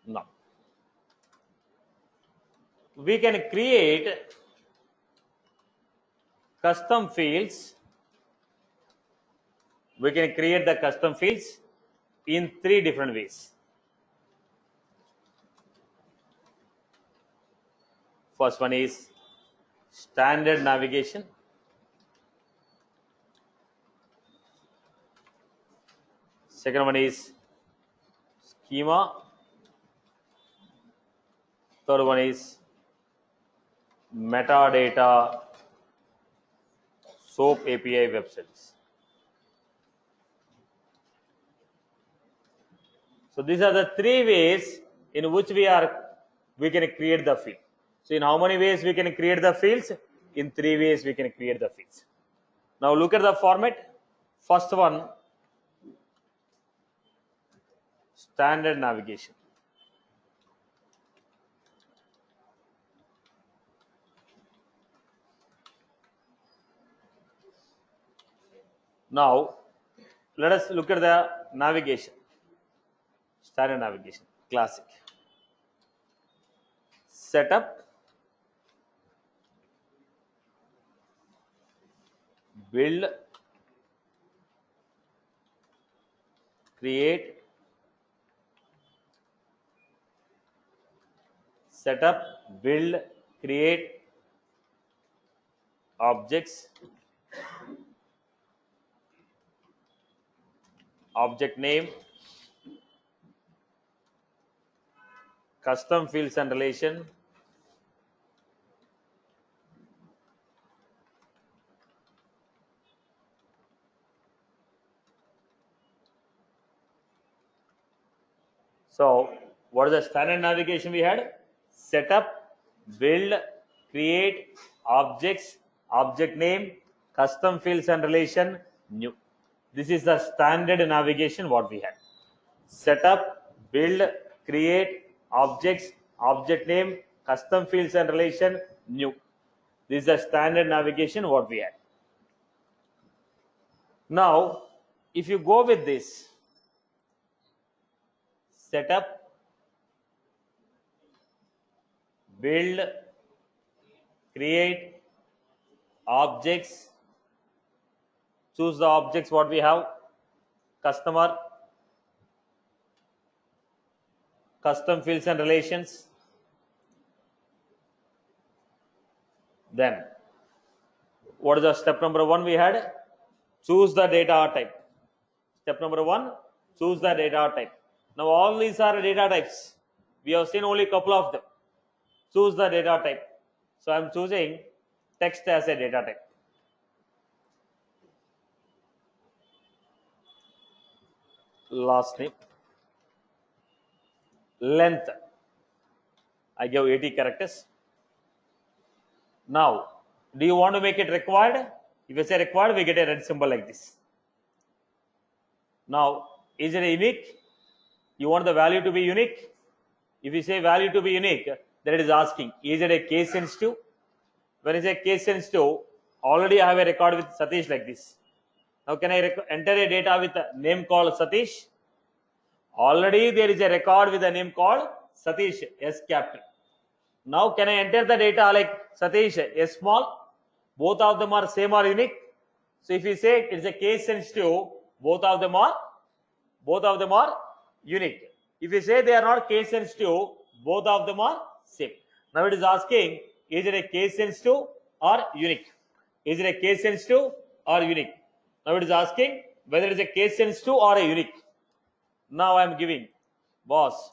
Now, we can create custom fields. We can create the custom fields in 3 different ways. First one is standard navigation. Second one is schema. Third one is metadata SOAP API web service. So these are the 3 ways in which we can create the field. So in how many ways we can create the fields? In 3 ways we can create the fields. Now look at the format. First one, standard navigation. Now let us look at the navigation. Standard navigation, classic. Setup, build, create, setup, build, create objects, object name, custom fields and relation, so what is the standard navigation we had? Setup, build, create objects, object name, custom fields and relation, new. This is the standard navigation what we had. Setup, build, create objects, object name, custom fields and relation, new. This is the standard navigation what we had. Now if you go with this setup, build, create objects, choose the objects what we have, customer, custom fields and relations. Then what is the step number 1 we had? Choose the data type. Step number 1, choose the data type. Now all these are data types. We have seen only a couple of them. Choose the data type. So I am choosing text as a data type. Last name, length, I give 80 characters. Now do you want to make it required? If you say required, we get a red symbol like this. Now is it unique? You want the value to be unique? If you say value to be unique, then it is asking, is it a case sensitive? When it is a case sensitive, already I have a record with Satish like this. Now can I enter a data with a name called Satish? Already there is a record with a name called Satish, S capital. Now can I enter the data like Satish, S small? Both of them are same or unique. So if you say it is a case sensitive, both of them are unique. If you say they are not case sensitive, both of them are same. Now it is asking, is it a case sensitive or unique? Is it a case sensitive or unique? Now it is asking whether it is a case sensitive or a unique. Now I am giving, boss,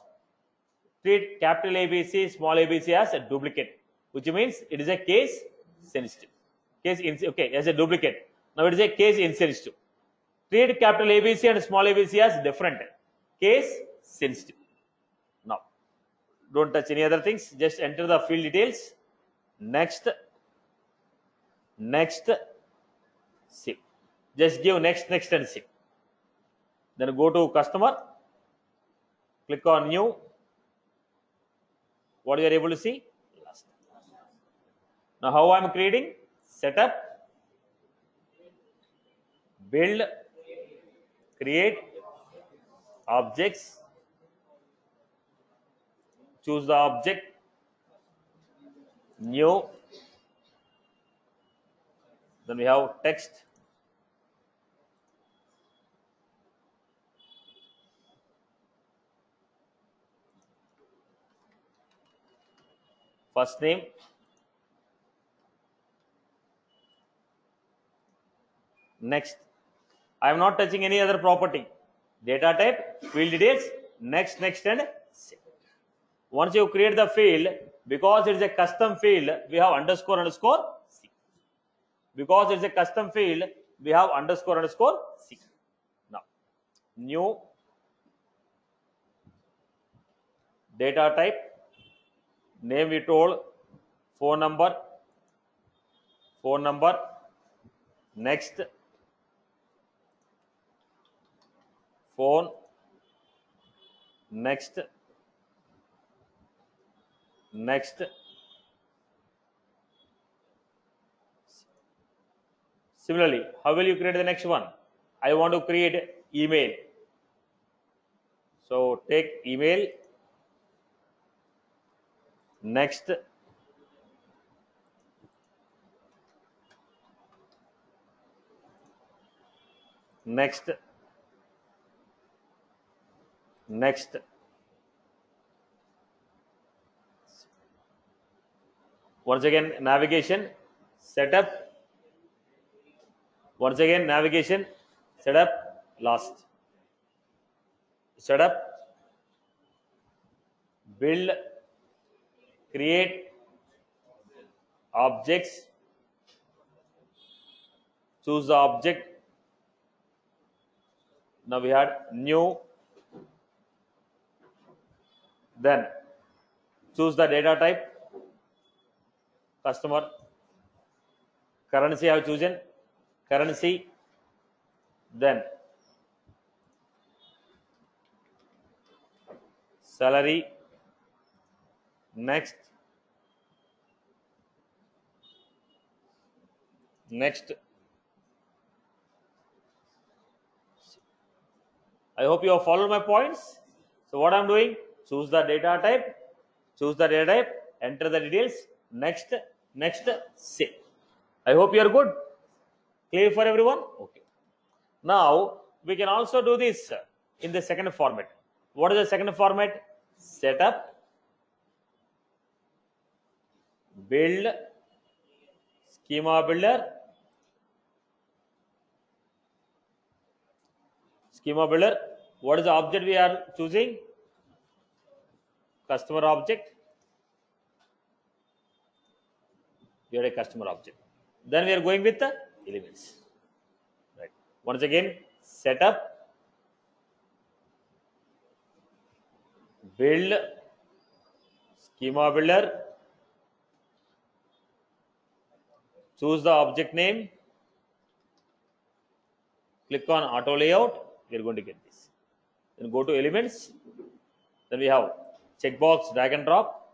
treat capital ABC, small ABC as a duplicate, which means it is a case sensitive. Okay, as a duplicate. Now it is a case insensitive. Treat capital ABC and small ABC as different, case sensitive. Now don't touch any other things, just enter the field details. Next, save. Just give next and save. Then go to customer, click on new. What you are able to see? Last. Now how I am creating? Setup, build, create objects, choose the object, new, then we have text, first name, next. I am not touching any other property. Data type, field details, next, and save. Once you create the field, because it is a custom field, we have underscore C. Because it is a custom field, we have underscore C. Now, new, data type, name we told, phone number, next, phone, next. Similarly, how will you create the next one? I want to create email. So take email, next, next. Once again, navigation, setup. Once again, navigation, setup, last. Setup, build, create, objects, choose the object. Now we had new, then choose the data type, customer, currency I have chosen, currency, then salary, next. I hope you have followed my points. So what I'm doing, choose the data type, enter the details, next, save. I hope you are good. Clear for everyone? Okay. Now we can also do this in the second format. What is the second format? Setup, build, schema builder, what is the object we are choosing? Customer object. We are a customer object. Then we are going with the elements. Right. Once again, setup, build, schema builder, choose the object name, click on auto layout, we are going to get this. Then go to elements, then we have checkbox, drag and drop,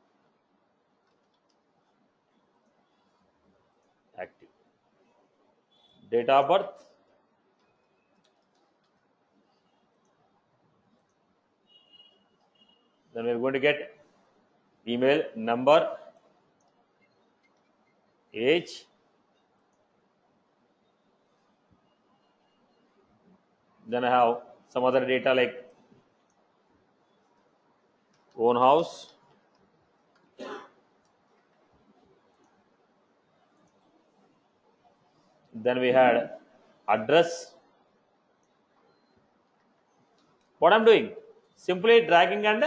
active, date of birth, then we are going to get email, number, age, then I have some other data like own house, then we had address. What I'm doing, simply dragging and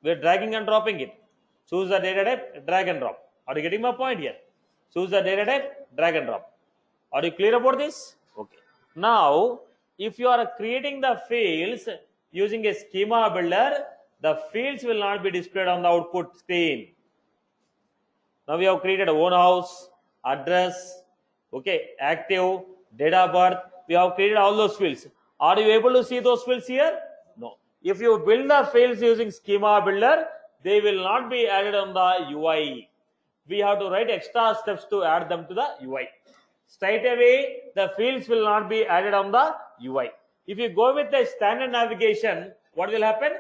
we are dragging and dropping it. Choose the data type, drag and drop. Are you getting my point here? Choose the data type, drag and drop. Are you clear about this? Okay. Now, if you are creating the fields using a schema builder, the fields will not be displayed on the output screen. Now we have created a own house, address, okay, active, date of birth. We have created all those fields. Are you able to see those fields here? No. If you build the fields using schema builder, they will not be added on the UI. We have to write extra steps to add them to the UI. Straight away, the fields will not be added on the UI. If you go with the standard navigation, what will happen?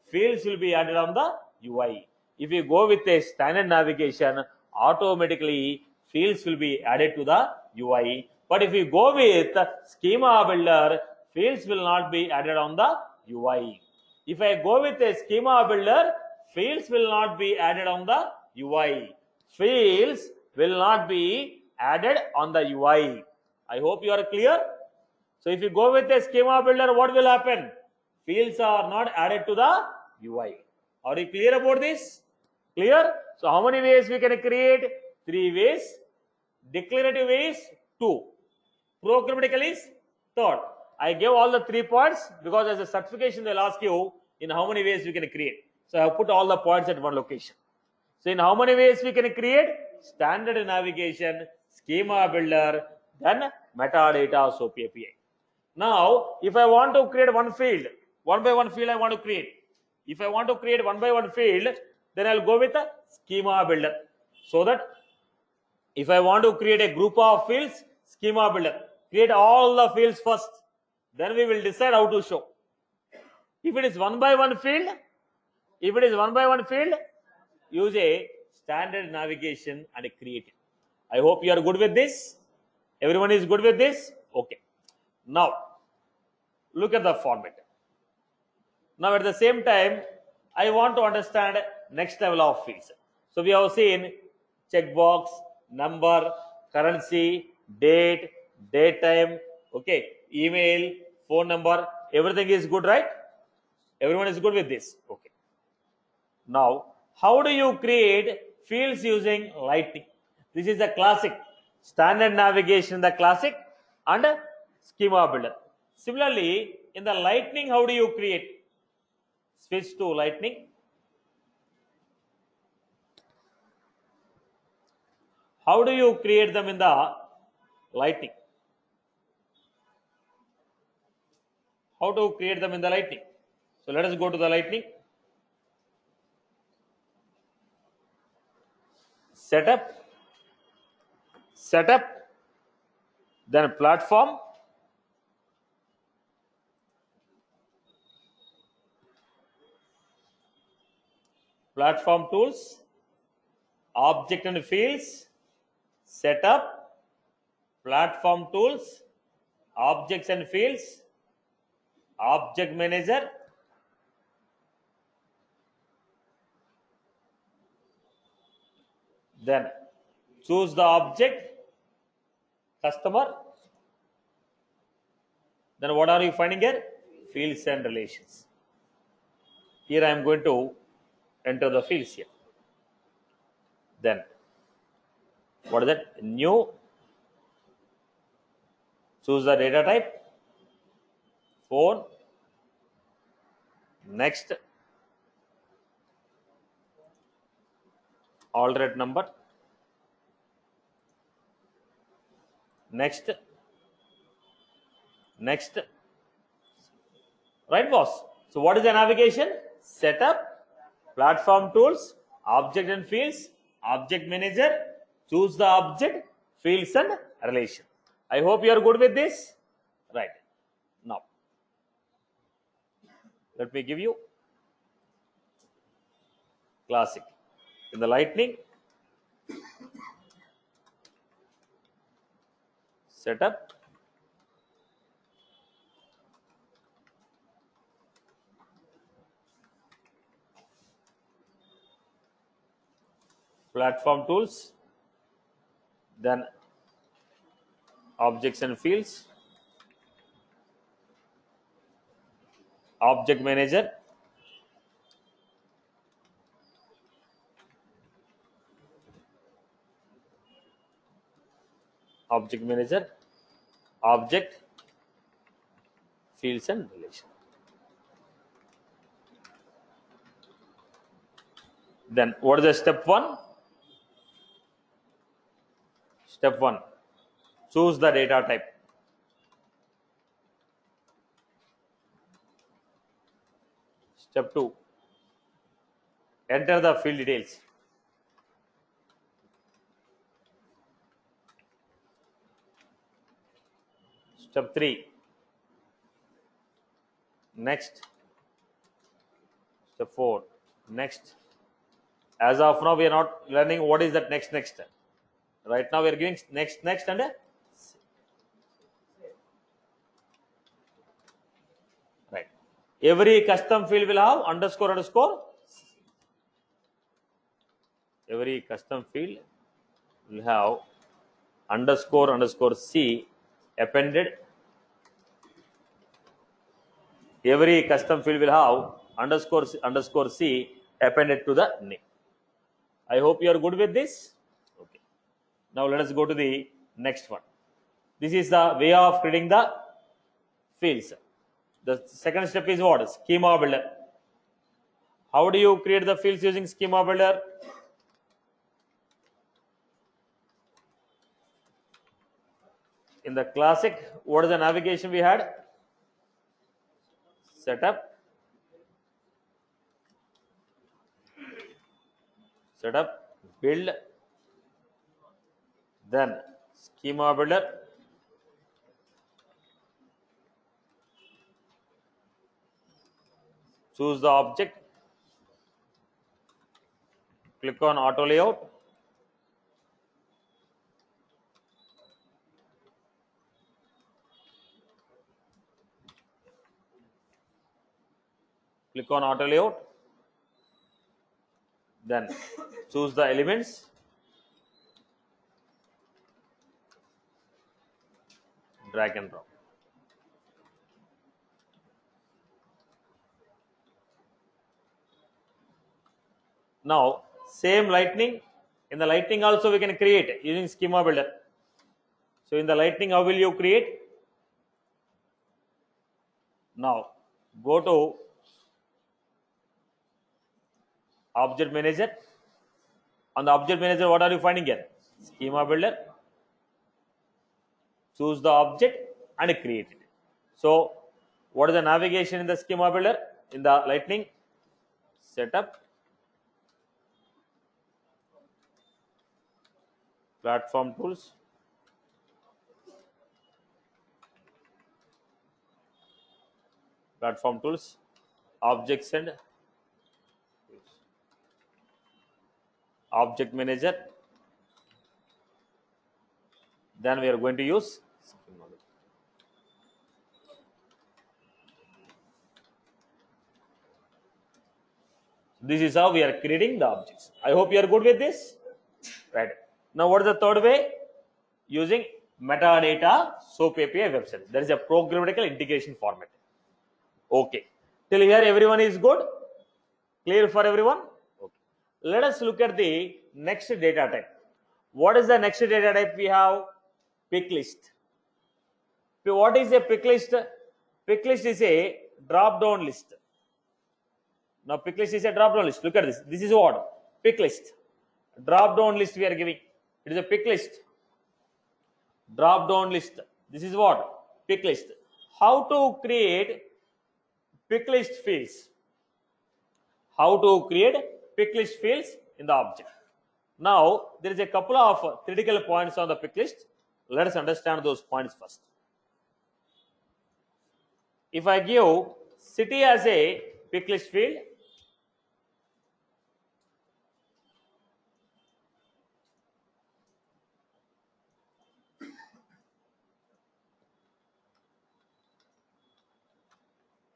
fields will be added on the UI. If you go with a standard navigation, automatically fields will be added to the UI. But if you go with schema builder, fields will not be added on the UI. If I go with a schema builder, fields will not be added on the UI. Fields will not be added on the UI. I hope you are clear. So if you go with a schema builder, what will happen? Fields are not added to the UI. Are you clear about this? Clear? So how many ways we can create? 3 ways. Declarative ways, 2. Programmatical is third. I gave all the 3 points because as a certification they'll ask you in how many ways we can create. So I have put all the points at one location. So in how many ways we can create? Standard navigation, schema builder, then metadata SOAP API. Now, if I want to create one field, one by one field I want to create. If I want to create one by one field, then I'll go with a schema builder. So that if I want to create a group of fields, schema builder, create all the fields first. Then we will decide how to show. If it is one by one field, use a standard navigation and create it. I hope you are good with this. Everyone is good with this? Okay. Now, look at the format. Now, at the same time, I want to understand next level of fields. So, we have seen checkbox, number, currency, date, date time, okay, email, phone number, everything is good, right? Everyone is good with this? Okay. Now, how do you create fields using Lightning? This is the classic standard navigation, the classic, and schema builder. Similarly, in the Lightning, how do you create? Switch to Lightning. How do you create them in the Lightning? How to create them in the Lightning? So let us go to the Lightning. Setup, then platform, platform tools, object and fields, setup, platform tools, objects and fields, object manager, then choose the object, customer, then what are you finding here? Fields and relations. Here I am going to enter the fields here. Then what is that? New, choose the data type, phone, next, alternate number, next, right boss? So what is the navigation? Setup, platform tools, object and fields, object manager, choose the object, fields and relation. I hope you are good with this. Right. Now, let me give you classic. In the Lightning, setup, platform tools, then objects and fields, object manager, object, fields and relation. Then what is the step 1? Step 1, choose the data type. Step 2, enter the field details. Step 3, next. Step 4. Next. As of now, we are not learning what is that next. Right now, we are giving next and right. Every custom field will have underscore. Every custom field will have underscore C appended. Every custom field will have underscore C appended to the name. I hope you are good with this. Okay. Now let us go to the next one. This is the way of creating the fields. The second step is what? Schema builder. How do you create the fields using schema builder? In the classic, what is the navigation we had? Setup, build, then schema builder, choose the object, click on auto layout, then choose the elements, drag and drop. Now same lightning, in the lightning also we can create using schema builder. So in the lightning, how will you create? Now go to object manager. On the object manager, what are you finding here? Schema builder. Choose the object and create it. So what is the navigation in the schema builder? In the lightning, setup, platform tools, objects and object manager. Then we are going to use schema builder. This is how we are creating the objects. I hope you are good with this. Right. Now what is the third way? Using metadata SOAP API website. There is a programmatical integration format. Okay. Till here everyone is good? Clear for everyone? Okay. Let us look at the next data type. What is the next data type we have? Pick list. What is a pick list? Pick list is a drop down list. Now pick list is a drop down list. Look at this. This is what? Pick list. Drop down list we are giving. It is a pick list. Drop down list. This is what? Pick list. How to create pick list fields? How to create pick list fields in the object? Now there is a couple of critical points on the pick list. Let us understand those points first. If I give city as a pick list field,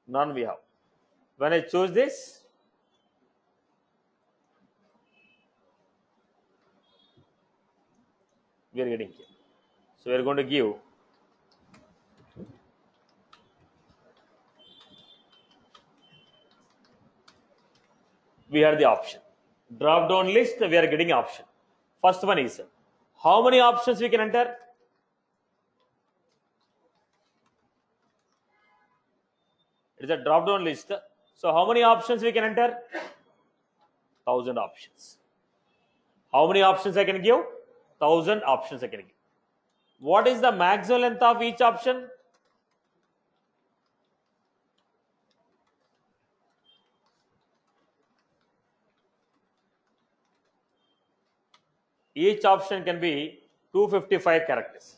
none we have. When I choose this, we are getting here. So we are going to give we have the option. Drop down list, we are getting option. First one is how many options we can enter? It is a drop down list. So how many options we can enter? 1000 options. How many options I can give? 1000 options I can give. What is the maximum length of each option? Each option can be 255 characters.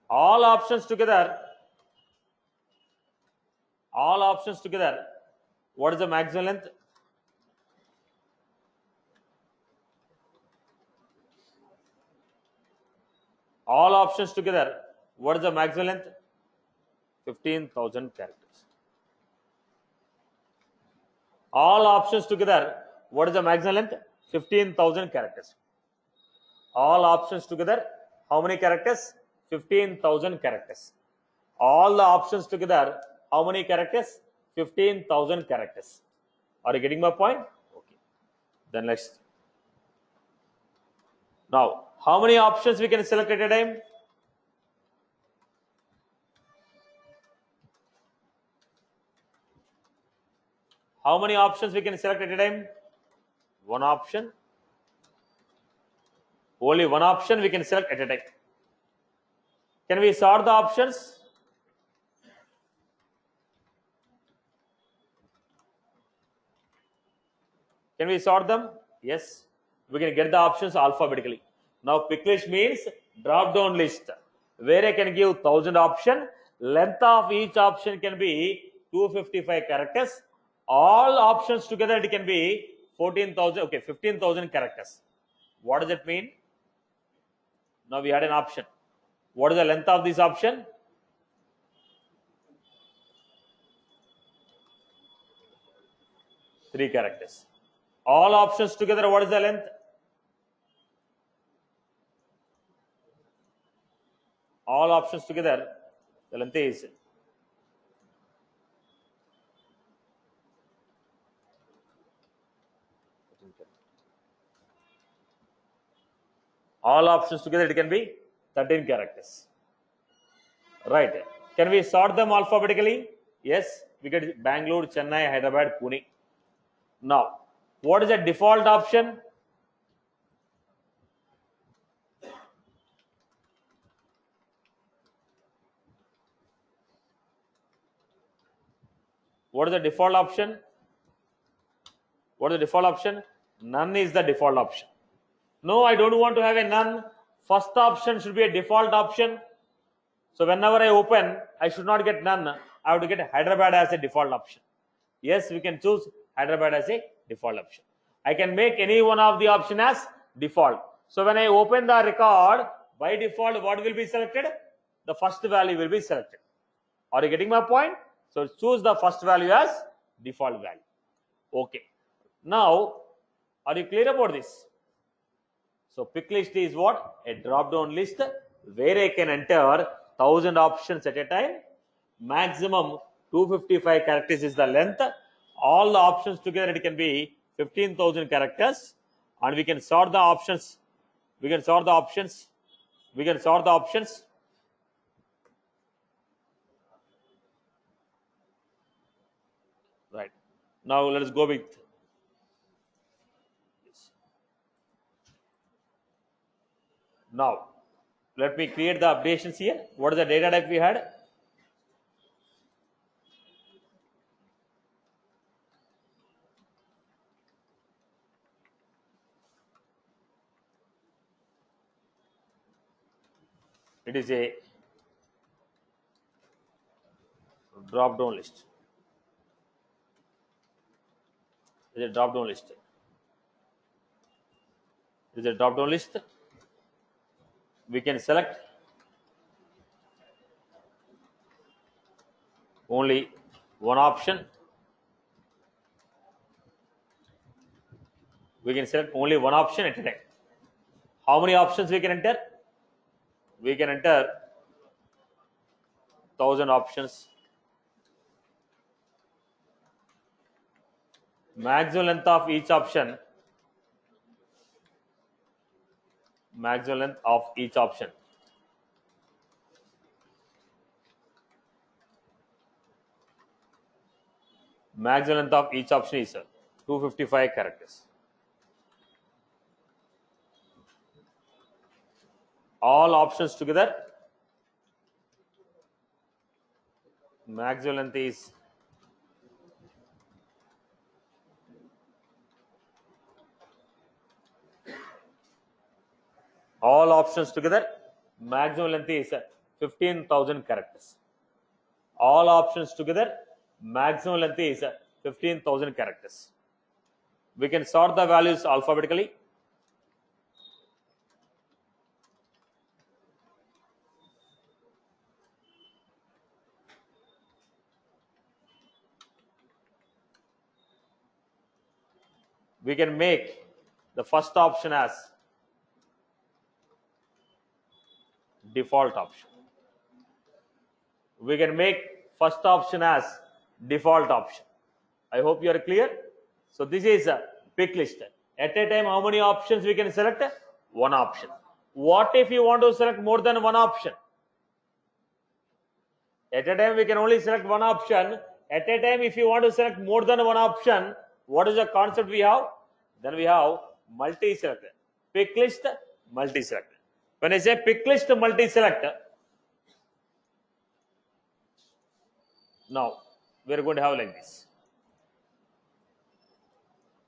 All options together What is the maximum length? All options together, what is the maximum length? 15,000 characters. All options together, what is the maximum length? 15,000 characters. All options together, how many characters? 15,000 characters. All the options together, how many characters? 15,000 characters. Are you getting my point? Okay. Then next. Now, how many options we can select at a time? How many options we can select at a time? One option. Only one option we can select at a time. Can we sort the options? Can we sort them? Yes. We can get the options alphabetically. Now, pick list means drop down list, where I can give 1000 option. Length of each option can be 255 characters. All options together it can be 14,000. Okay, 15,000 characters. What does it mean? Now we had an option. What is the length of this option? Three characters. All options together, what is the length? All options together, the length is all options together it can be 13 characters. Right. Can we sort them alphabetically? Yes. We get Bangalore, Chennai, Hyderabad, Pune. Now, what is the default option? What is the default option? What is the default option? None is the default option. No, I don't want to have a none. First option should be a default option. So whenever I open, I should not get none. I have to get Hyderabad as a default option. Yes, we can choose Hyderabad as a default option. I can make any one of the option as default. So when I open the record, by default, what will be selected? The first value will be selected. Are you getting my point? So choose the first value as default value. Okay. Now, are you clear about this? So pick list is what? A drop down list where I can enter 1000 options at a time. Maximum 255 characters is the length. All the options together it can be 15,000 characters, and we can sort the options. We can sort the options. We can sort the options. Right. Now let us go with. Now, let me create the updations here. What is the data type we had? It is a drop down list. It is a drop down list. It is a drop down list. We can select only one option. We can select only one option at a time. How many options we can enter? We can enter 1000 options. Maximum length of each option. Maximum length of each option. Maximum length of each option is 255 characters. All options together, maximum length is all options together, maximum length is 15,000 characters. All options together, maximum length is 15,000 characters. We can sort the values alphabetically. We can make the first option as default option. We can make first option as default option. I hope you are clear. So this is a pick list. At a time, how many options we can select? One option. What if you want to select more than one option? At a time, we can only select one option. At a time, if you want to select more than one option, what is the concept we have? Then we have multi-select. Pick list, multi-select. When I say pick list, multi-select, now we are going to have like this.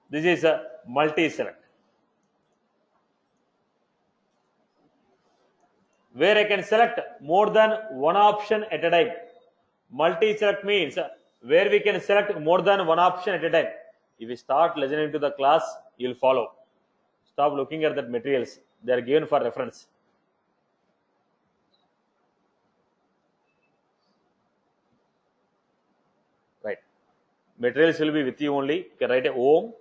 This is a multi-select, where I can select more than one option at a time. Multi-select means where we can select more than one option at a time. If you start listening to the class, you will follow. Stop looking at the materials. They are given for reference. Right. Materials will be with you only. You can write a home,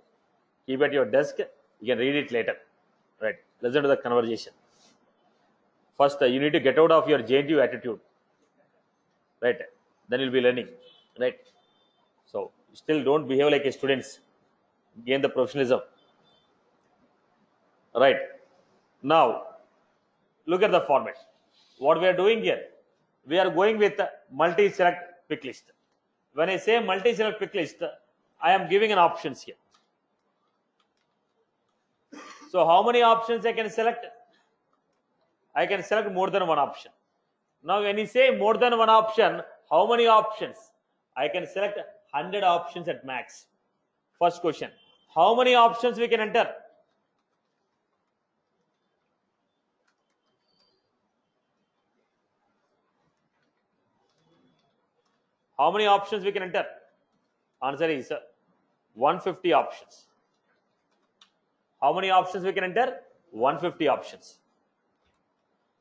keep at your desk. You can read it later. Right. Listen to the conversation. First, you need to get out of your JNTU attitude. Right. Then you'll be learning. Right. So, still don't behave like a students. Gain the professionalism. Right. Now, look at the format. What we are doing here, we are going with multi-select pick list. When I say multi-select pick list, I am giving an options here. So how many options I can select? I can select more than one option. Now when you say more than one option, how many options? I can select 100 options at max. First question, how many options we can enter? How many options we can enter? Answer is 150 options. How many options we can enter? 150 options.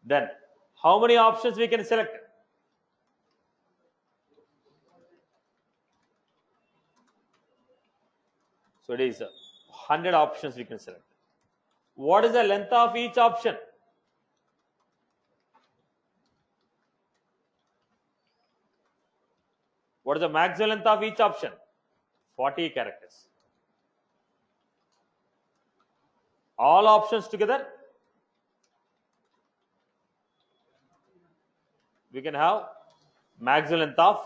Then, how many options we can select? So it is 100 options we can select. What is the length of each option? What is the maximum length of each option? 40 characters. All options together, we can have maximum length of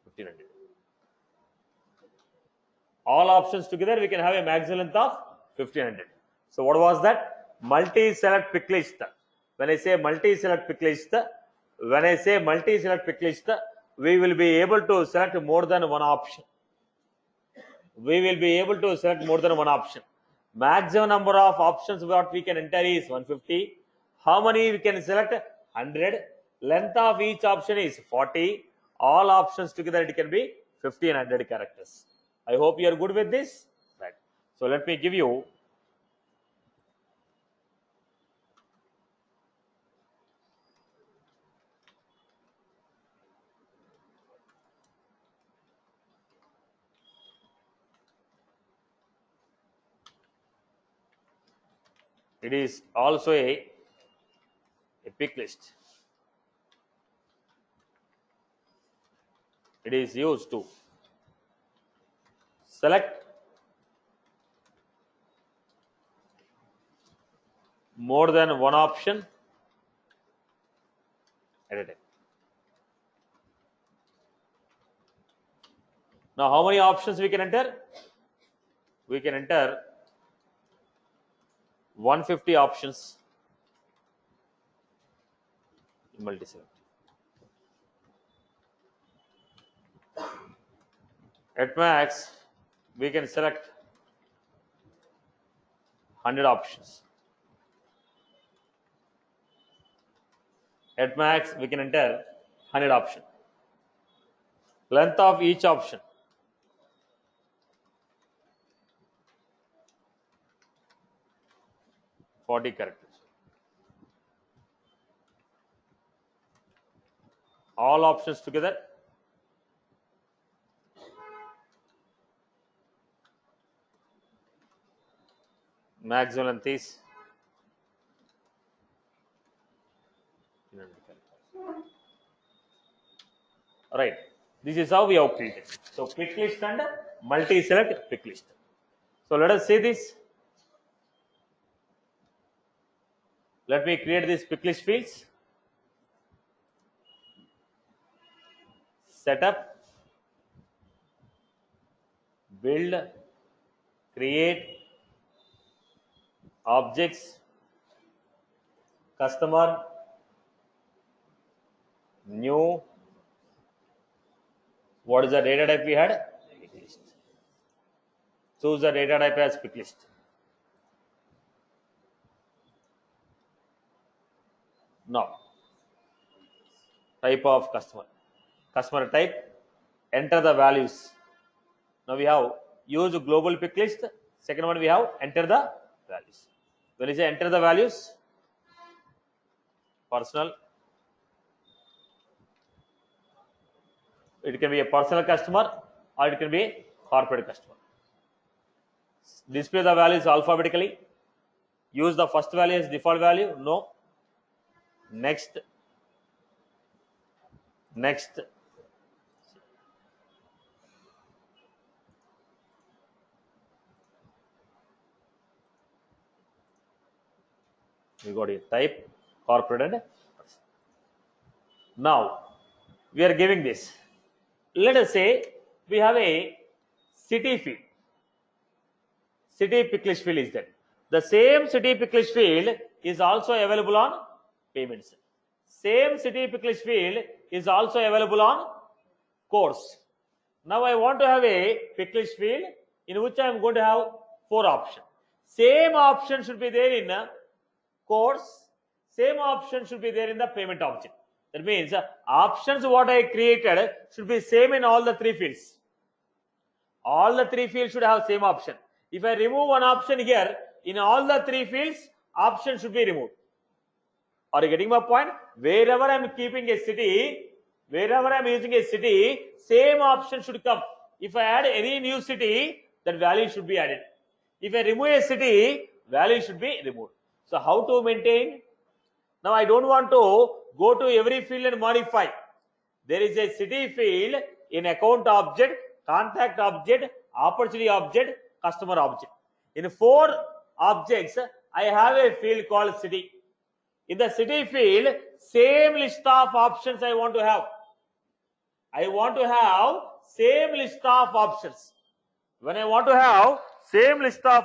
1500. All options together, we can have a maximum length of 1500. So what was that? Multi-select pick list. When I say multi-select pick list, we will be able to select more than one option. Maximum number of options what we can enter is 150. How many we can select? 100. Length of each option is 40. All options together it can be 1500 characters. I hope you are good with this. Right. So let me give you it is also a pick list. It is used to select more than one option at a time. Now, how many options we can enter? We can enter 150 options in multi-select. At max, we can select 100 options. At max, we can enter 100 option. Length of each option. Forty characters. All options together. Maximum length is 300 characters. Right. This is how we have created. So quick list and multi-select quick list. So let us see this. Let me create these quick list fields. Setup, build, create, objects, customer, new. What is the data type we had? Quick list. Choose the data type as quick list. Now, type of customer. Customer type, enter the values. Now we have use global pick list. Second one we have enter the values. When you say enter the values, personal, it can be a personal customer or it can be a corporate customer. Display the values alphabetically. Use the first value as default value. No. Next. Next. We got it. Type, corporate and personal. Now we are giving this. Let us say we have a city field. City pick list field is there. The same city pick list field is also available on payments. Same city pick list field is also available on course. Now I want to have a pick list field in which I am going to have 4 options. Same option should be there in course. Same option should be there in the payment object. That means options what I created should be same in all the 3 fields. All the 3 fields should have same option. If I remove one option here, in all the 3 fields, option should be removed. Are you getting my point? Wherever I am keeping a city, wherever I am using a city, same option should come. If I add any new city, that value should be added. If I remove a city, value should be removed. So how to maintain? Now I don't want to go to every field and modify. There is a city field in account object, contact object, opportunity object, customer object. In 4 objects, I have a field called city. In the city field, same list of options I want to have. I want to have same list of options. When I want to have same list of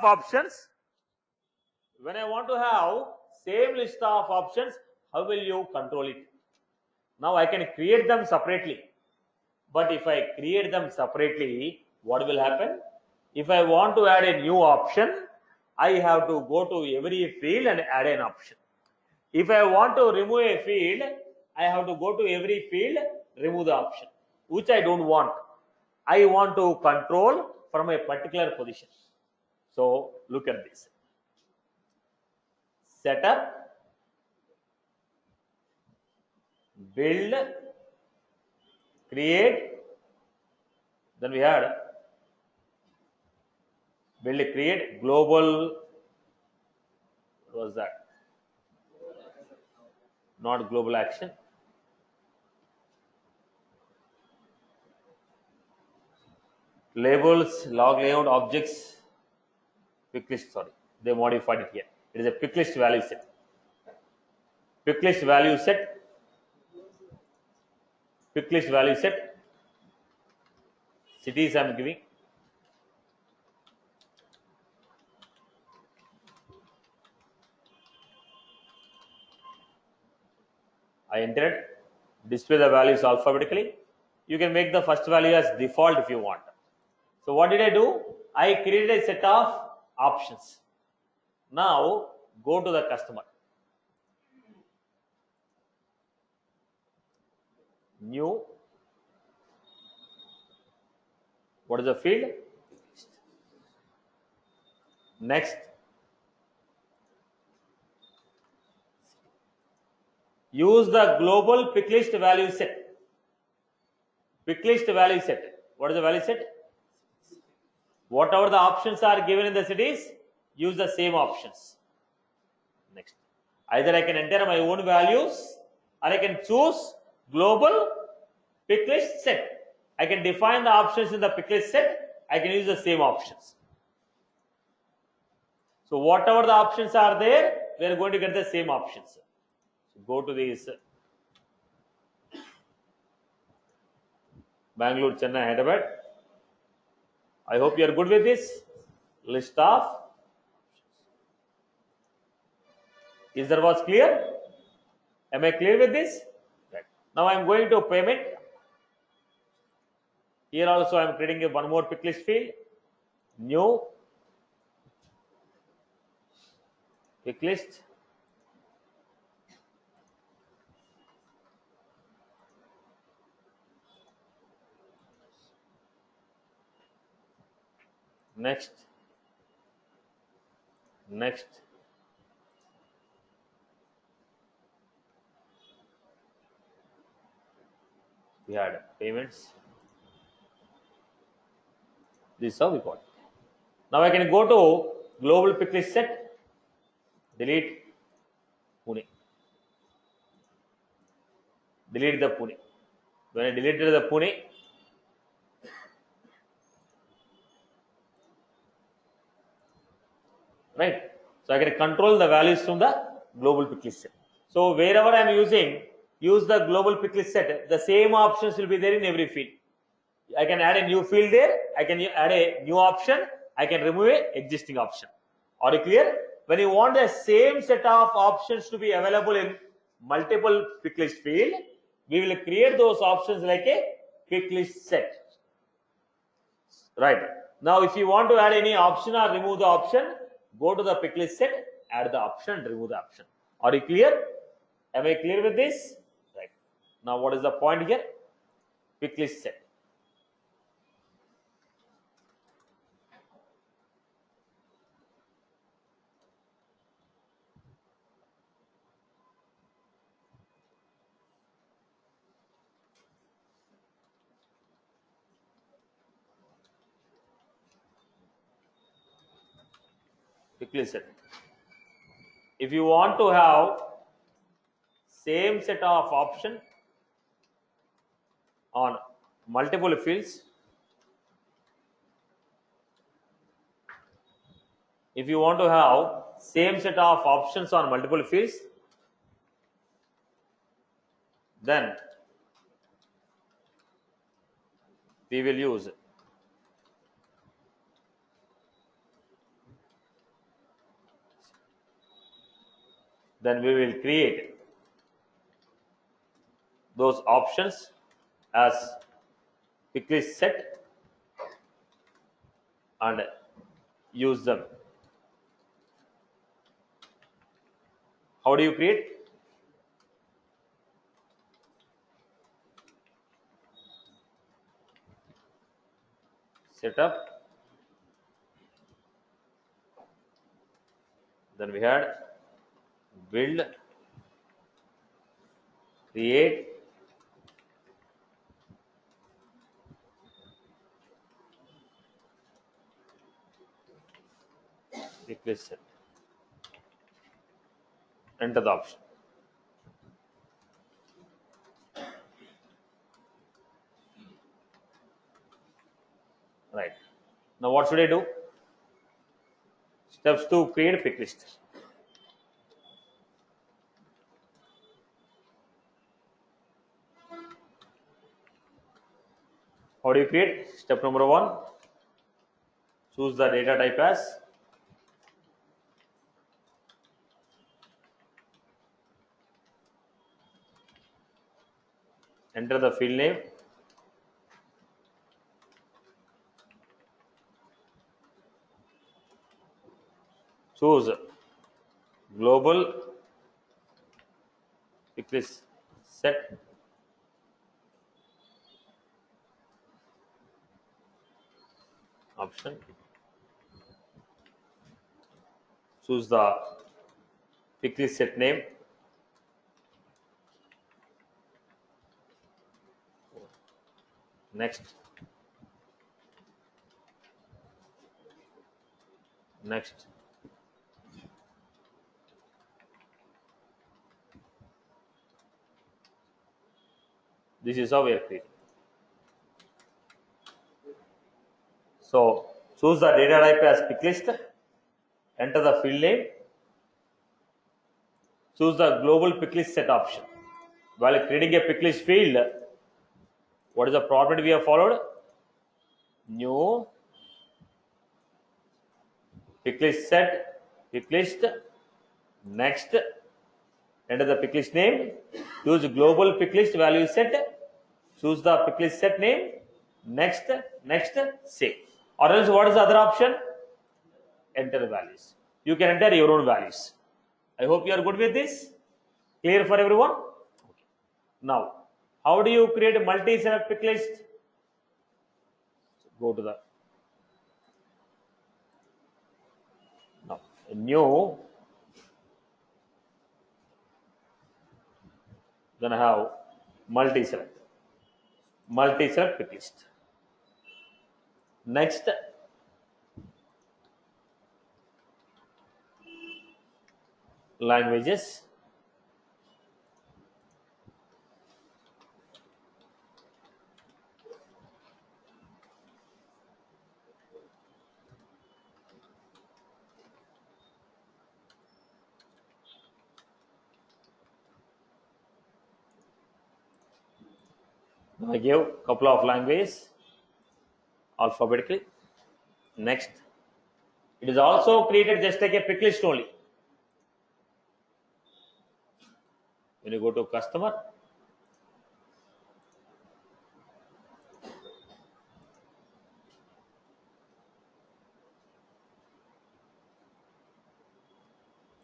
options, how will you control it? Now I can create them separately. But if I create them separately, what will happen? If I want to add a new option, I have to go to every field and add an option. If I want to remove a field, I have to go to every field, remove the option, which I don't want. I want to control from a particular position. So look at this. Setup, build, create. Then we had build, create, global. What was that? Not global action. Labels, log layout, objects, quick list. Sorry, they modified it here. It is a quick list value set. Quick list value set. Quick list value set. Cities I am giving. I entered. Display the values alphabetically. You can make the first value as default if you want. So what did I do? I created a set of options. Now go to the customer. new. What is the field? Next, use the global pick list value set. Pick list value set. What is the value set? Whatever the options are given in the cities, use the same options. Next, either I can enter my own values or I can choose global pick list set. I can define the options in the pick list set. I can use the same options. So whatever the options are there, we are going to get the same options. So go to these Bangalore, Chennai, Hyderabad. I hope you are good with this list of. Is that was clear? Am I clear with this? Right. Now I am going to payment. Here also I am creating one more pick list field. New pick list. Next. Next. We had payments. This is how we got it. Now I can go to global pick list set. Delete Pune. Delete the Pune. When I deleted the Pune, right? So I can control the values from the global pick list set. So wherever I am using, use the global pick list set. The same options will be there in every field. I can add a new field there. I can add a new option. I can remove a existing option. Are you clear? When you want the same set of options to be available in multiple pick list field, we will create those options like a pick list set. Right. Now, if you want to add any option or remove the option, go to the pick list set, add the option, remove the option. Are you clear? Am I clear with this? Right. Now, what is the point here? Pick list set. Pick list set. If you want to have same set of option on multiple fields, if you want to have same set of options on multiple fields, then we will use create those options as pick list set and use them. How do you create? Setup. Then we had build, create, pick list set. Enter the option. Right. Now what should I do? Steps to create a pick list. How do you create? Step number 1. Choose the data type as enter the field name. Choose global pick list set. option. Choose the pick list set name. Next. Next. This is how we are creating. So choose the data type as pick list. Enter the field name. Choose the global pick list set option. While creating a pick list field, what is the property we have followed? New pick list set, pick list. Next, enter the pick list name. Use global pick list value set. Choose the pick list set name. Next, save. Or else, what is the other option? Enter the values. You can enter your own values. I hope you are good with this. Clear for everyone? Okay. Now, how do you create a multi-select pick list? Go to the now a new. Then I have multi-select pick list. Next, languages. Now I give a couple of languages alphabetically. Next, it is also created just like a pick list only. When you go to customer,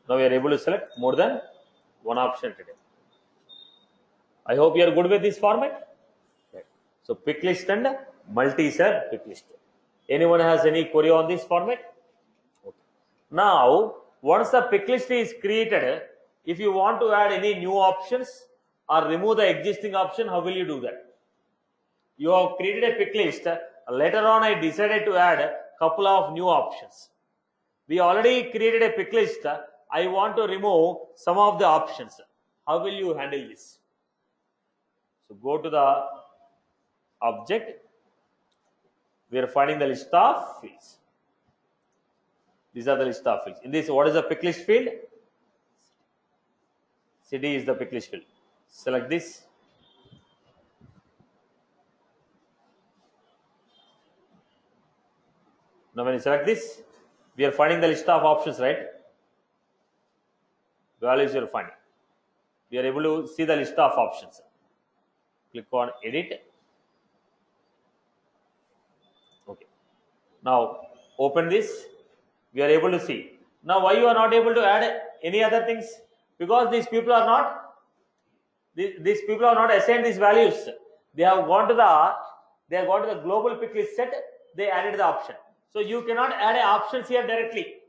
now we are able to select more than one option today. I hope you are good with this format. Right. So pick list and multi-select pick list. Anyone has any query on this format? Okay. Now, once the pick list is created, if you want to add any new options or remove the existing option, how will you do that? You have created a pick list. Later on, I decided to add a couple of new options. We already created a pick list. I want to remove some of the options. How will you handle this? So go to the object. We are finding the list of fields. These are the list of fields. In this, what is the pick list field? City is the pick list field. Select this. Now when you select this, we are finding the list of options, right? Values you are finding. We are able to see the list of options. Click on edit. Okay. Now open this. We are able to see. Now why you are not able to add any other things? Because these people are not assigned these values. They have gone to the global pick list set. They added the option. So you cannot add options here directly.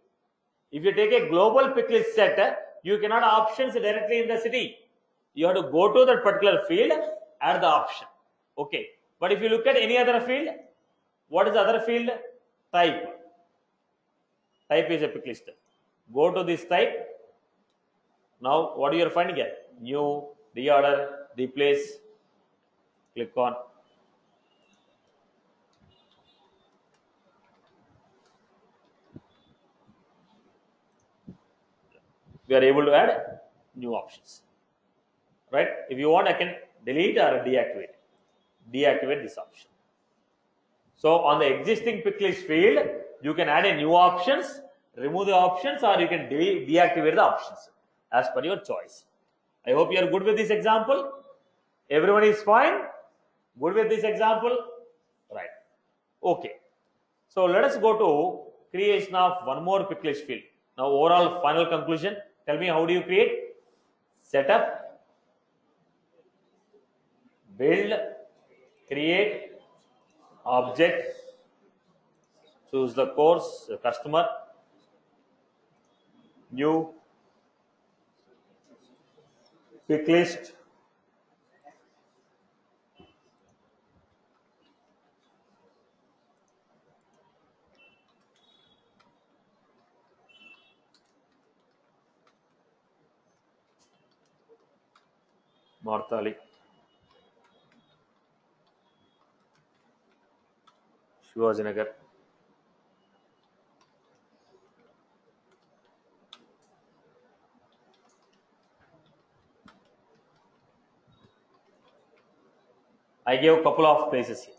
If you take a global pick list set, you cannot add options directly in the city. You have to go to that particular field, add the option. Okay. But if you look at any other field, what is the other field? Type. Type is a pick list. Go to this type. Now what you are finding here? New, reorder, replace. Click on. We are able to add new options. Right? If you want, I can delete or deactivate this option. So on the existing pick list field, you can add a new options, remove the options, or you can deactivate the options as per your choice. I hope you are good with this example. Everyone is fine? Good with this example? Right. Okay. So let us go to creation of one more pick list field. Now overall final conclusion. Tell me, how do you create? Setup, build, create, object, choose the course, the customer, new, pick list, Marthali, Shivajinagar. I gave a couple of places here.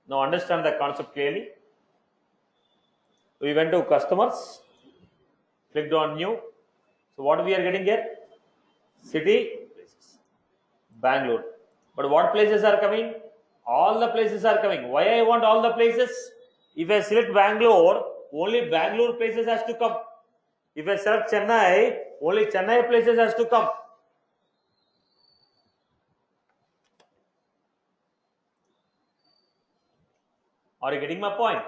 Now understand the concept clearly. We went to customers, clicked on new. So what we are getting here? City, places, Bangalore. But what places are coming? All the places are coming. Why I want all the places? If I select Bangalore, only Bangalore places has to come. If I select Chennai, only Chennai places has to come. Are you getting my point?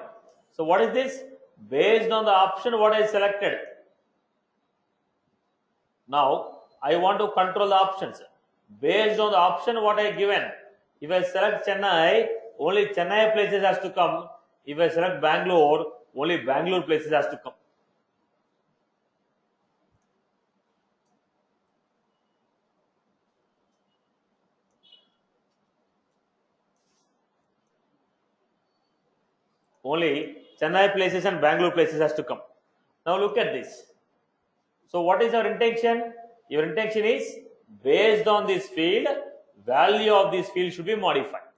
So what is this? Based on the option what I selected. Now I want to control the options. Based on the option what I given. If I select Chennai, only Chennai places has to come. If I select Bangalore, only Bangalore places has to come. Only Chennai places and Bangalore places has to come. Now look at this. So what is your intention? Your intention is based on this field, value of this field should be modified.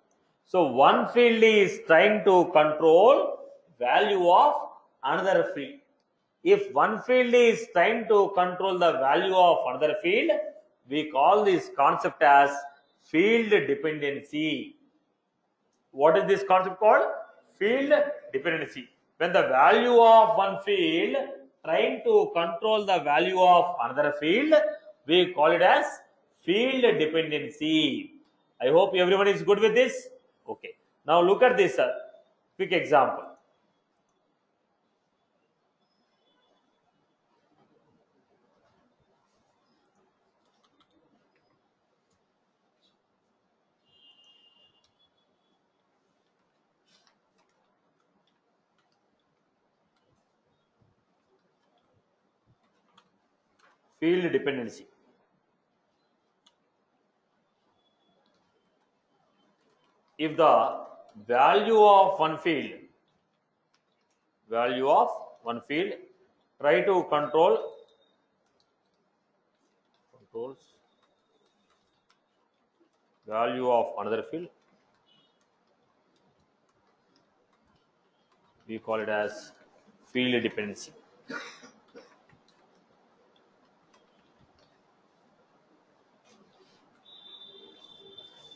So one field is trying to control value of another field. If one field is trying to control the value of another field, we call this concept as field dependency. What is this concept called? Field dependency. When the value of one field trying to control the value of another field, we call it as field dependency. I hope everyone is good with this. Okay. Now look at this quick example. Field dependency. If the value of one field try to controls value of another field, we call it as field dependency.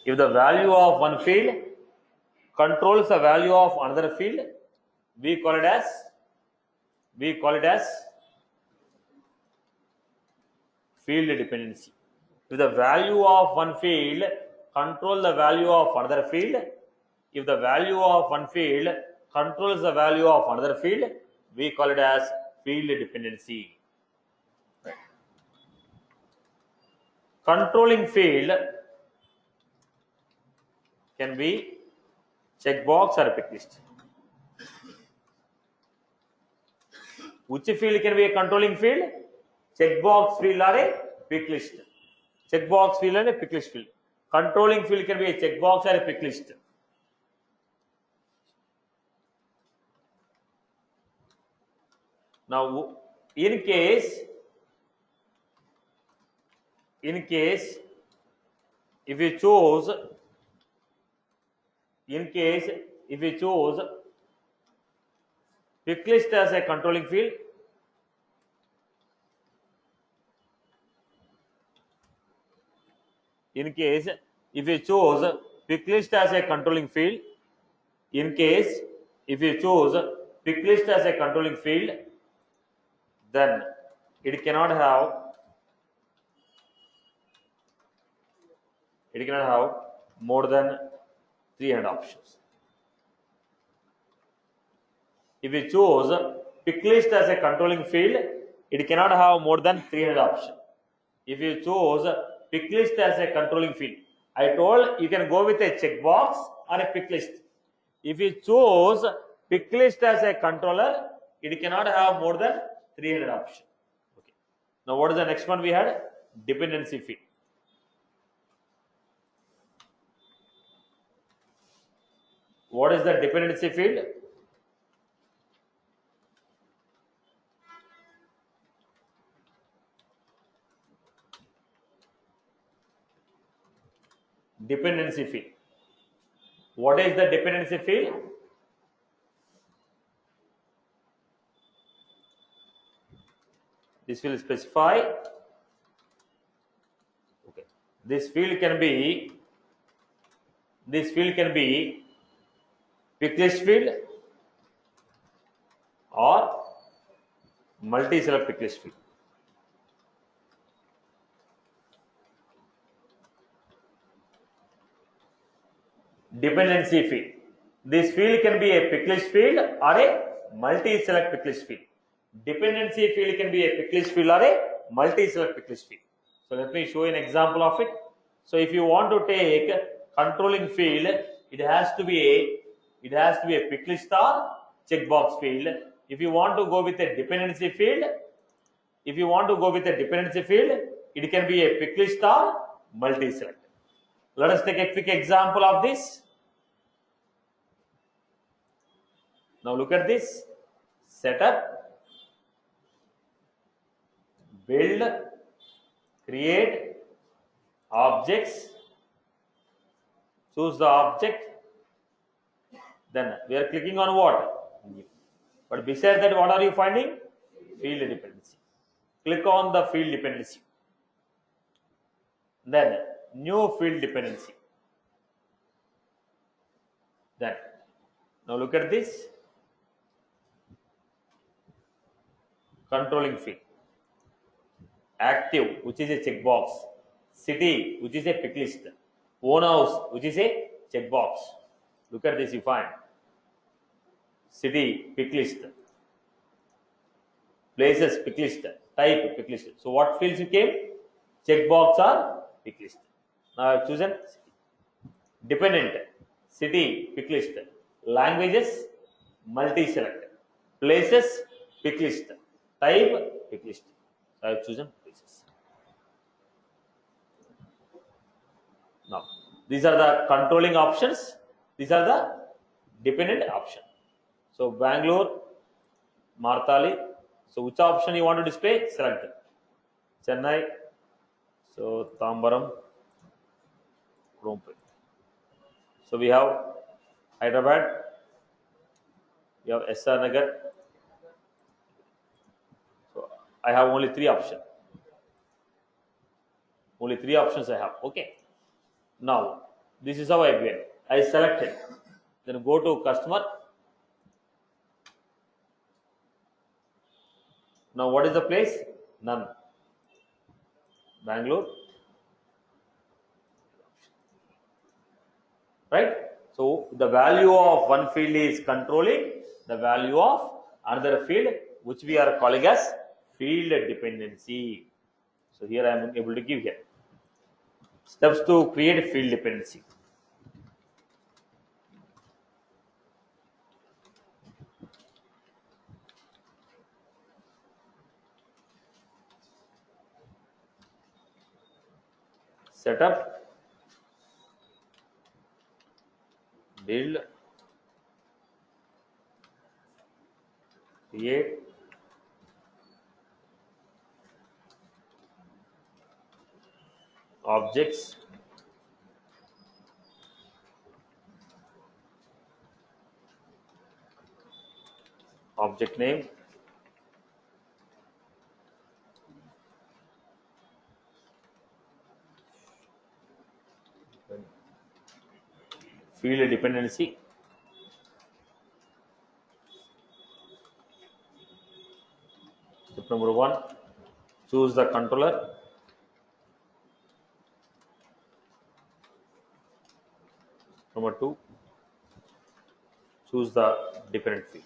If the value of one field controls the value of another field, we call it as field dependency. If the value of one field controls the value of another field, if the value of one field controls the value of another field, we call it as field dependency. Controlling field can be checkbox or pick list. Which field can be a controlling field? Checkbox field or a pick list. Checkbox field and a pick list field. Controlling field can be a checkbox or a pick list. Now, in case if we choose pick list as a controlling field, in case if we choose pick list as a controlling field, then it cannot have more than 300 options. If you choose pick list as a controlling field, it cannot have more than 300 options. If you choose pick list as a controlling field, I told you can go with a checkbox or a pick list. If you choose pick list as a controller, it cannot have more than 300 options. Okay. Now what is the next one we had? Dependency field. What is the dependency field? Dependency field. What is the dependency field? This will specify. Okay. This field can be pick list field or multi-select pick list field. Dependency field. This field can be a pick list field or a multi-select pick list field. Dependency field can be a pick list field or a multi-select pick list field. So let me show you an example of it. So if you want to take controlling field, it has to be a pick list or checkbox field. If you want to go with a dependency field, it can be a pick list or multi-select. Let us take a quick example of this. Now look at this. Setup, build, create, objects, choose the object. Then we are clicking on what? But besides that, what are you finding? Field dependency. Click on the field dependency. Then new field dependency. Then now look at this. Controlling field. Active, which is a checkbox. City, which is a pick list. Own house, which is a checkbox. Look at this, you find. City, pick list. Places, pick list. Type, pick list. So what fields you came? Checkbox or pick list. Now I have chosen city. Dependent, city, pick list. Languages, multi-select. Places, pick list. Type, pick list. So I have chosen places. Now these are the controlling options. These are the dependent option. So Bangalore, Martali. So which option you want to display? Select them. Chennai. So Tambaram, Rompe. So we have Hyderabad. We have SR Nagar. So I have only 3 options. Only 3 options I have. Okay. Now this is how I went. I selected. Then go to customer. Now what is the place? None. Bangalore. Right? So the value of one field is controlling the value of another field, which we are calling as field dependency. So here I am able to give here. Steps to create field dependency. Setup, build, create, objects, object name, field dependency, step number 1, choose the controller, Number 2, choose the dependent field.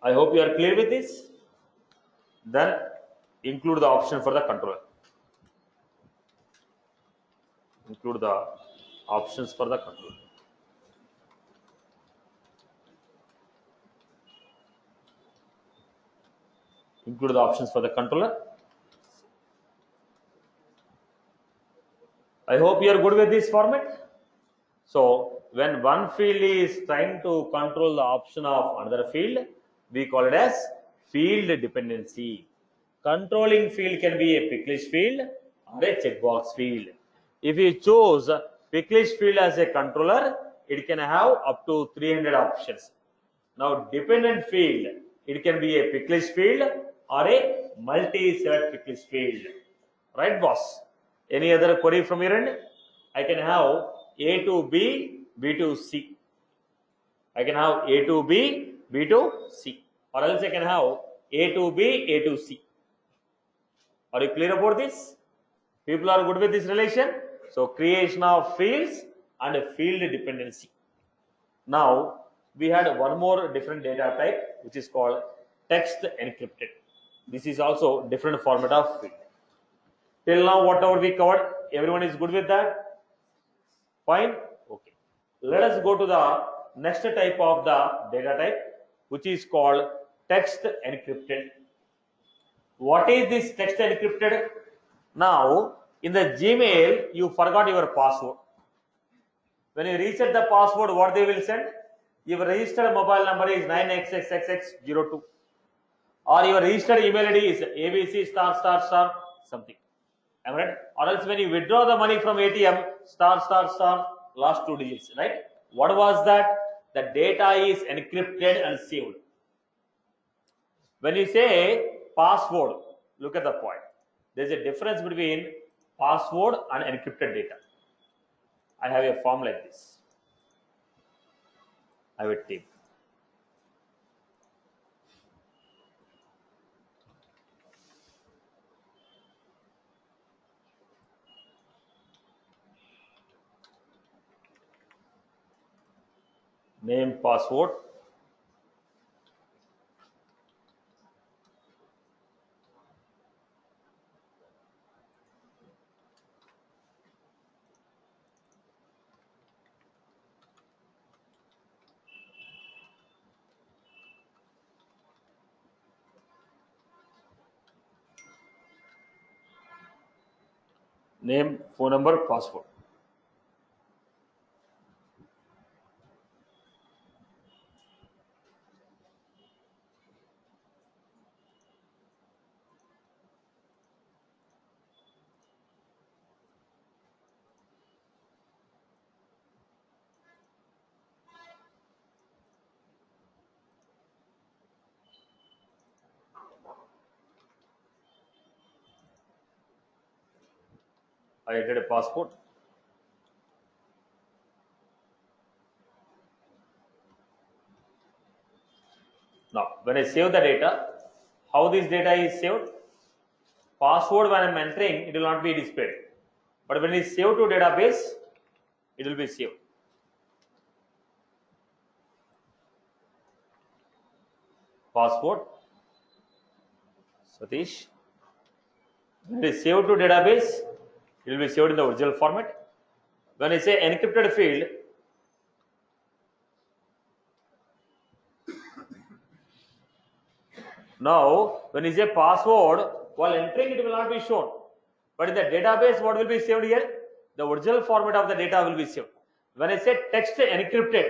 I hope you are clear with this. Then include the option for the controller. Include the options for the controller. Include the options for the controller. I hope you are good with this format. So when one field is trying to control the option of another field, we call it as field dependency. Controlling field can be a pick list field or a checkbox field. If you choose pick list field as a controller, it can have up to 300 options. Now dependent field, it can be a pick list field or a multi-select pick list field. Right, boss? Any other query from your end? I can have A to B, B to C. I can have A to B, B to C. Or else I can have A to B, A to C. Are you clear about this? People are good with this relation? So creation of fields and field dependency. Now we had one more different data type which is called text encrypted. This is also different format of field. Till now whatever we covered, everyone is good with that? Fine? Okay. Let us go to the next type of the data type which is called text encrypted. What is this text encrypted? Now in the Gmail you forgot your password. When you reset the password, what they will send? Your registered mobile number is 9xxxx02 or your registered email ID is abc *** something. Am I right? Or else when you withdraw the money from ATM *** last 2 digits, right? What was that? The data is encrypted and saved. When you say password, look at the point. There is a difference between password and encrypted data. I have a form like this. I have a tape. Name, password. Name, phone number, password. I entered a password. Now, when I save the data, how this data is saved? Password when I am entering, it will not be displayed. But when it is saved to database, it will be saved. Password, Satish. When it is saved to database, it will be saved in the original format. When I say encrypted field, now when you say password, while entering it will not be shown. But in the database, what will be saved here? The original format of the data will be saved. When I say text encrypted,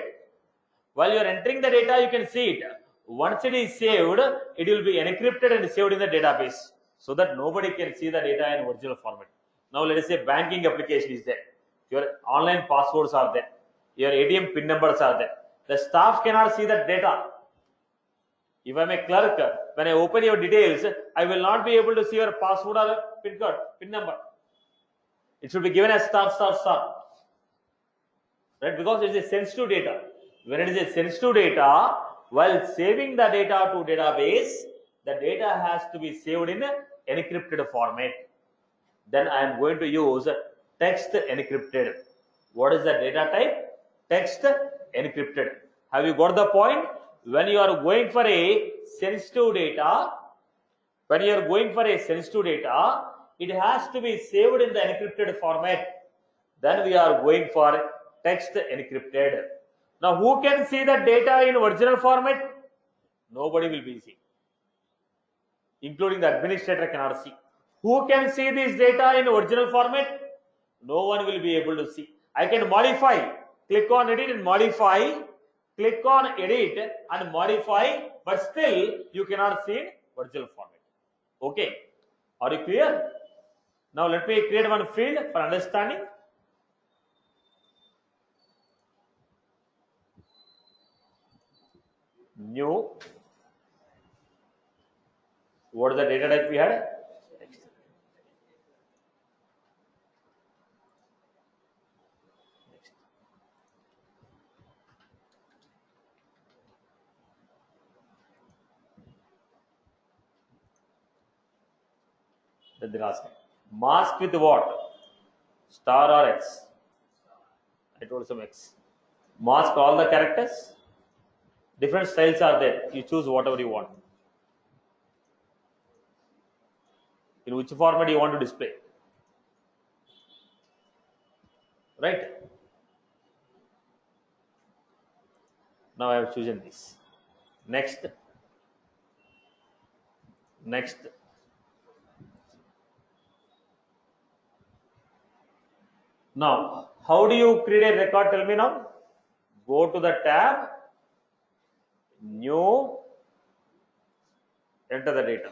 while you are entering the data, you can see it. Once it is saved, it will be encrypted and saved in the database so that nobody can see the data in original format. Now let us say banking application is there. Your online passwords are there. Your ATM PIN numbers are there. The staff cannot see the data. If I am a clerk, when I open your details, I will not be able to see your password or PIN code, PIN number. It should be given as ****. Right? Because it is a sensitive data. When it is a sensitive data, while saving the data to database, the data has to be saved in encrypted format, then I am going to use text encrypted. What is the data type? Text encrypted. Have you got the point? When you are going for a sensitive data, it has to be saved in the encrypted format. Then we are going for text encrypted. Now, who can see the data in original format? Nobody will be seeing, including the administrator cannot see. Who can see this data in original format? No one will be able to see. I can modify. Click on edit and modify. Click on edit and modify, but still you cannot see in original format. Okay. Are you clear? Now let me create one field for understanding. New. What is the data type we had? Then they ask, mask with what? Star or X? I told some X. Mask all the characters. Different styles are there. You choose whatever you want. In which format you want to display. Right? Now I have chosen this. Next. Next. Now, how do you create a record? Tell me now. Go to the tab, new, enter the data.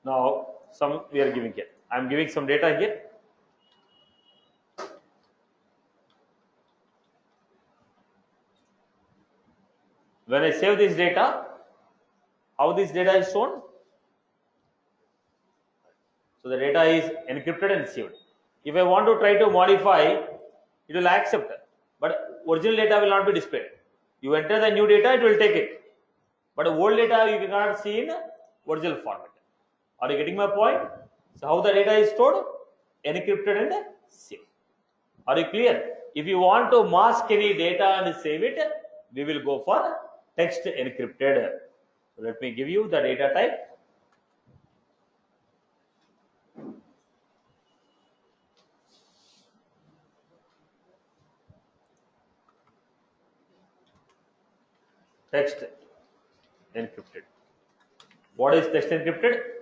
Now, some we are giving here. I am giving some data here. When I save this data, how this data is shown? So the data is encrypted and saved. If I want to try to modify, it will accept, but original data will not be displayed. You enter the new data, it will take it, but old data you cannot see in original format. Are you getting my point? So how the data is stored? Encrypted and saved. Are you clear? If you want to mask any data and save it, we will go for text encrypted. So let me give you the data type. Text encrypted. What is text encrypted?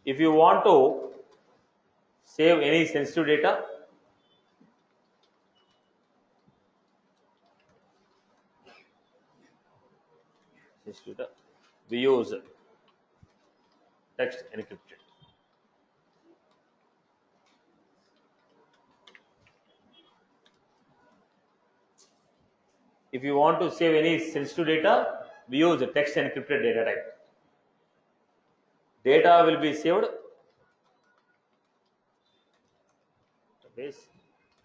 If you want to save any sensitive data, we use text encrypted. If you want to save any sensitive data, we use a text encrypted data type. Data will be saved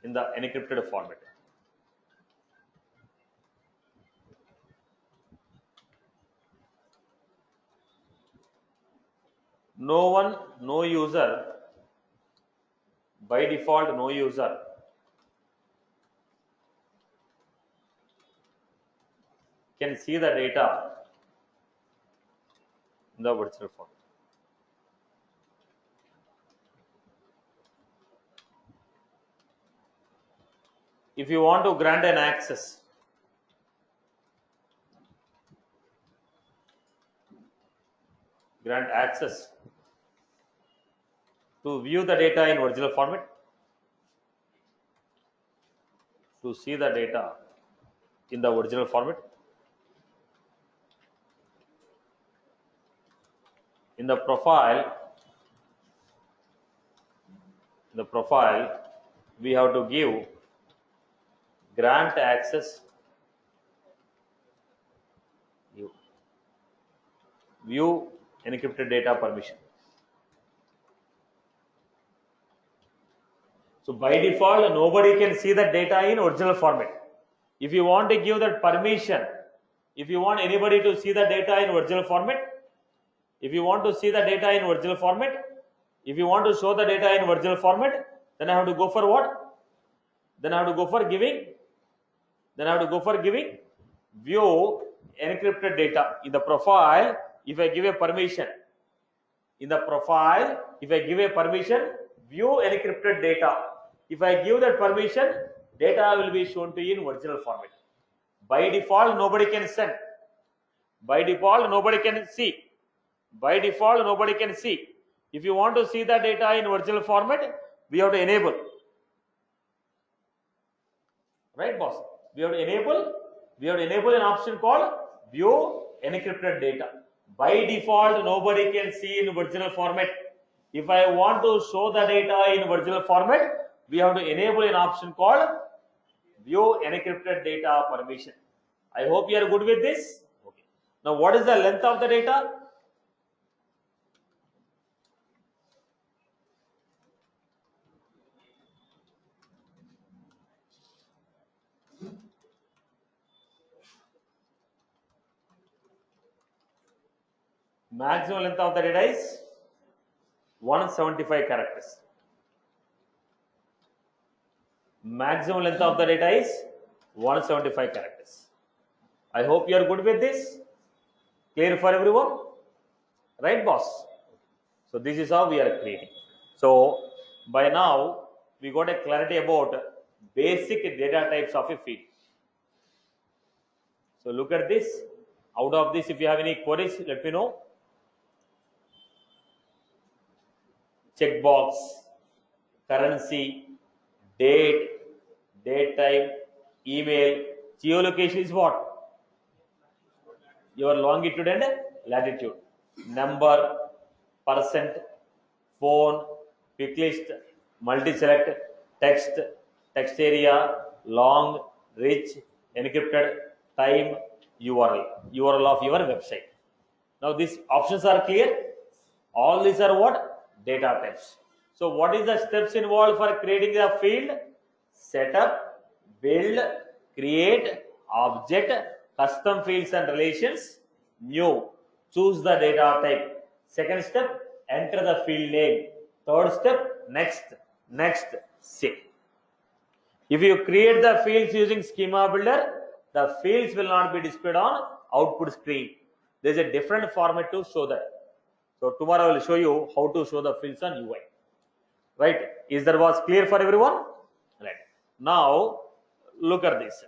in the encrypted format. No one, no user, by default, no user can see the data in the virtual format. If you want to grant an access, to view the data in original format, to see the data in the original format. In the profile, we have to give grant access, view encrypted data permission. So by default, nobody can see the data in original format. If you want to give that permission, if you want anybody to see the data in original format, if you want to see the data in original format, if you want to show the data in original format, then I have to go for what? Then I have to go for giving. View encrypted data. In the profile, if I give a permission, view encrypted data. If I give that permission, data will be shown to you in original format. By default, nobody can send. By default, nobody can see. If you want to see the data in original format, we have to enable. Right, boss? We have to enable an option called view encrypted data. By default, nobody can see in original format. If I want to show the data in original format, we have to enable an option called view encrypted data permission. I hope you are good with this. Okay. Now, what is the length of the data? Maximum length of the data is 175 characters. Maximum length of the data is 175 characters. I hope you are good with this. Clear for everyone? Right, boss? So this is how we are creating. So by now we got a clarity about basic data types of a field. So look at this. Out of this, if you have any queries, let me know. Checkbox, currency, date, date time, email. Geolocation is what? Your longitude and latitude. Number, percent, phone, pick list, multi-select, text, text area, long, rich, encrypted, time, URL of your website. Now these options are clear. All these are what? Data types. So what is the steps involved for creating the field? Setup, build, create, object, custom fields and relations, new, choose the data type. Second step, enter the field name. Third step, next, save. If you create the fields using schema builder, the fields will not be displayed on output screen. There is a different format to show that. So tomorrow I will show you how to show the fields on UI. Right? Is that was clear for everyone? Right. Now look at this.